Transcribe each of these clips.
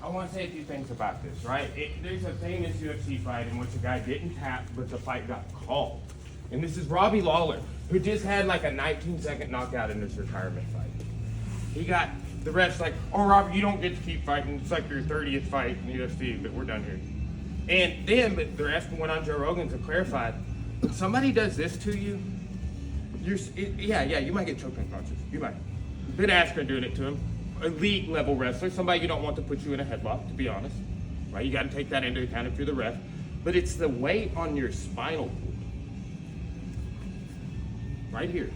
I want to say a few things about this, right? There's a famous UFC fight in which a guy didn't tap, but the fight got called. And this is Robbie Lawler, who just had like a 19-second knockout in his retirement fight. He got, the ref's like, oh, Robbie, you don't get to keep fighting. It's like your 30th fight in the UFC, but we're done here. And then, but the ref went on Joe Rogan to clarify, when somebody does this to you, you might get choke unconscious. You might. Ben Askren doing it to him. Elite level wrestler, somebody you don't want to put you in a headlock, to be honest. Right? You got to take that into account if you're the ref. But it's the weight on your spinal cord. Right here.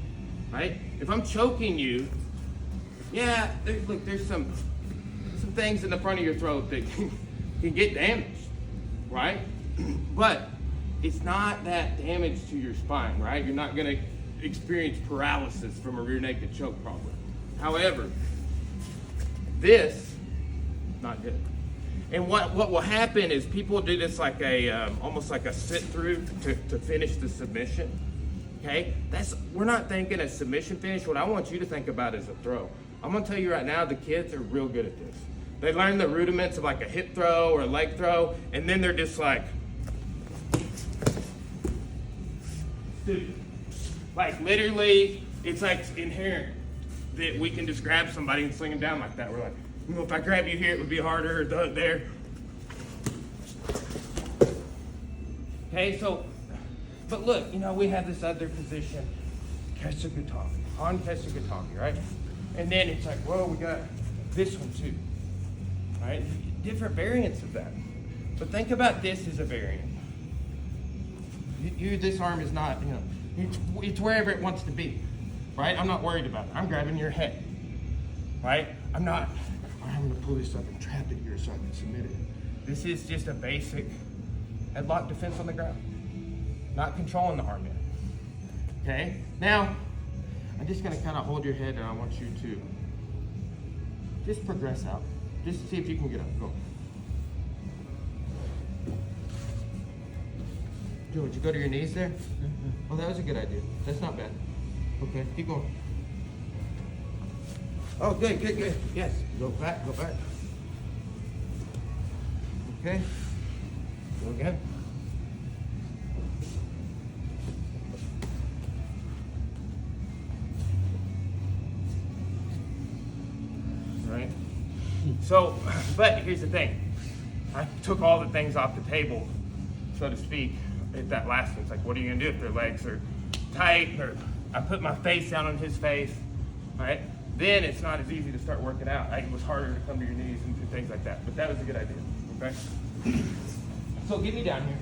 Right? If I'm choking you, yeah, there's some things in the front of your throat that can get damaged. Right? But it's not that damage to your spine, right? You're not going to experience paralysis from a rear naked choke problem. However, this, not good. And what will happen is people do this like a, almost like a sit through to finish the submission. Okay? We're not thinking a submission finish. What I want you to think about is a throw. I'm gonna tell you right now, the kids are real good at this. They learn the rudiments of like a hip throw or a leg throw, and then they're just like, dude, like literally, it's like inherent that we can just grab somebody and sling them down like that. We're like, if I grab you here, it would be harder, or there. Okay, so, but look, we have this other position, Keshagatami, Han Keshagatami, right? And then it's like, well, we got this one too, right? Different variants of that. But think about this as a variant. This arm is not, it's wherever it wants to be, right? I'm not worried about it. I'm grabbing your head, right? I'm going to pull this up and trap it here so I can submit it. This is just a basic headlock defense on the ground, not controlling the arm yet. Okay? Now, I'm just going to kind of hold your head and I want you to just progress out. Just see if you can get up. Go. Joe, would you go to your knees there? Oh, that was a good idea. That's not bad. Okay, keep going. Oh, good. Yes, go back. Okay, go again. Right. So, but here's the thing. I took all the things off the table, so to speak, at that last one. It's like, what are you gonna do if their legs are tight, or I put my face down on his face, right? Then it's not as easy to start working out. It was harder to come to your knees and do things like that. But that was a good idea, okay? So get me down here.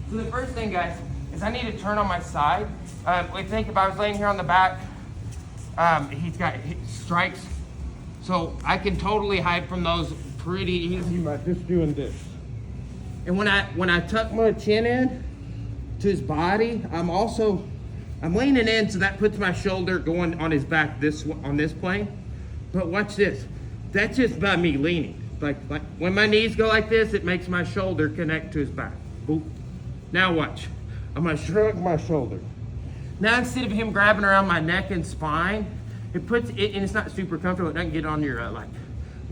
So the first thing, guys, is I need to turn on my side. I think if I was laying here on the back, he's got strikes. So I can totally hide from those pretty easy by just doing this. And when I tuck my chin in to his body, I'm leaning in, so that puts my shoulder going on his back on this plane. But watch this. That's just by me leaning. Like when my knees go like this, it makes my shoulder connect to his back. Boop. Now watch. I'm gonna shrug my shoulder. Now instead of him grabbing around my neck and spine, it puts it, and it's not super comfortable. It doesn't get on your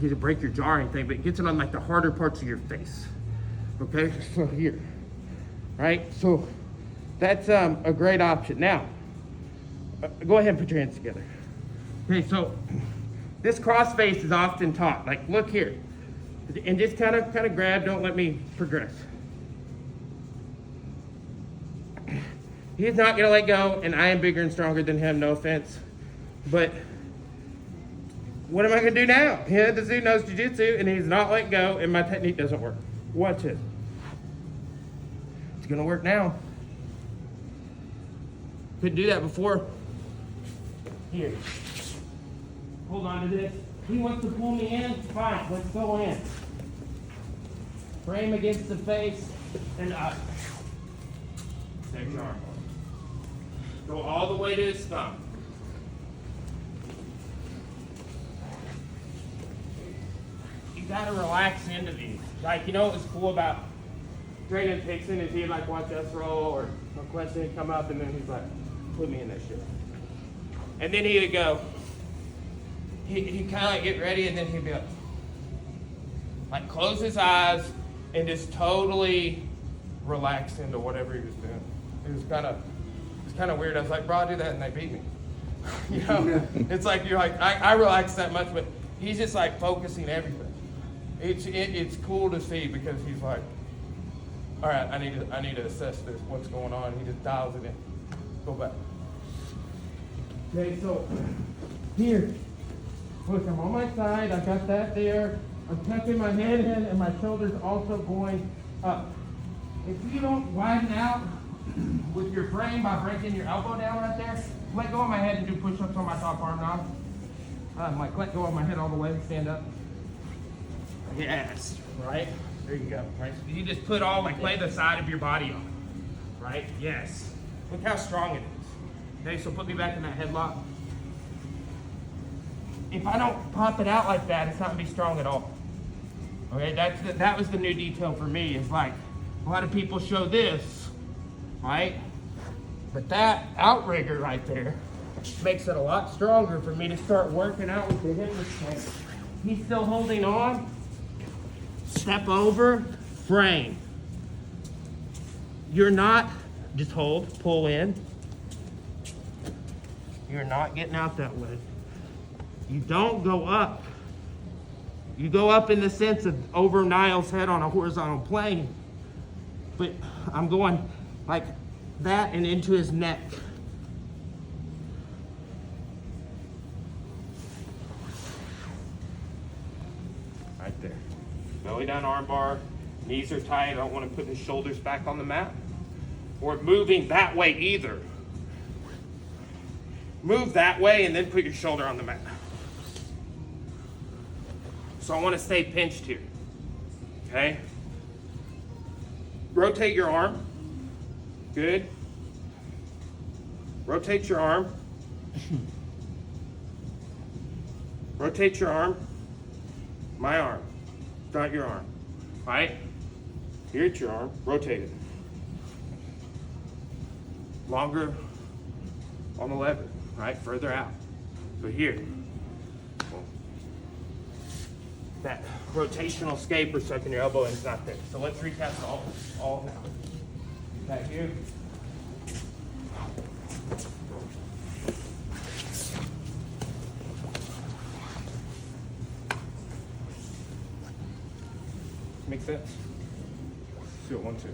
you can break your jaw or anything, but it gets it on like the harder parts of your face. Okay, so here, right? So that's a great option. Now, go ahead and put your hands together. Okay, so this cross face is often taught. Like, look here, and just kind of grab. Don't let me progress. He's not gonna let go, and I am bigger and stronger than him. No offense, but what am I gonna do now? Yeah, this dude knows jiu-jitsu, and he's not let go, and my technique doesn't work. Watch it. It's gonna work now. Couldn't do that before. Here. Hold on to this. He wants to pull me in. Fine, let's go in. Frame against the face and up. Take your arm. Go all the way to his thumb. You gotta relax into these. Like, what was cool about training Pixon is he'd watch us roll or a question come up, and then he's like, put me in that shit. And then he would go, he'd kind of get ready, and then he'd be like, Like close his eyes and just totally relax into whatever he was doing. It was kind of weird. I was like, bro, I do that and they beat me. You know, it's like you're like I relax that much, but he's just like focusing everything. It's cool to see because he's like, all right, I need to assess this. What's going on? He just dials it in. Go back. Okay, so here, look, I'm on my side. I got that there. I'm tucking my head in, and my shoulders also going up. If you don't widen out with your frame by breaking your elbow down right there, let go of my head and do push-ups on my top arm now. Like let go of my head all the way, stand up. Yes, right? There you go, right? So you just put all, like lay the side of your body on, right? Yes. Look how strong it is. Okay, so put me back in that headlock. If I don't pop it out like that, it's not gonna be strong at all. Okay, that was the new detail for me. It's like, a lot of people show this, right? But that outrigger right there makes it a lot stronger for me to start working out with the hip restraint. He's still holding on. Step over, frame. You're not, just hold, pull in. You're not getting out that way. You don't go up. You go up in the sense of over Niall's head on a horizontal plane. But I'm going like that and into his neck. Right there. Belly down armbar, knees are tight. I don't want to put his shoulders back on the mat or moving that way either. Move that way and then put your shoulder on the mat. So I want to stay pinched here, okay? Rotate your arm, good. Rotate your arm. Rotate your arm, my arm, not your arm, right? Here's your arm, rotate it. Longer on the lever, right? Further out. So here. That rotational escape or sucking your elbow in is not there. So let's recap all now. Back here. Make sense? Let's do it 1, 2.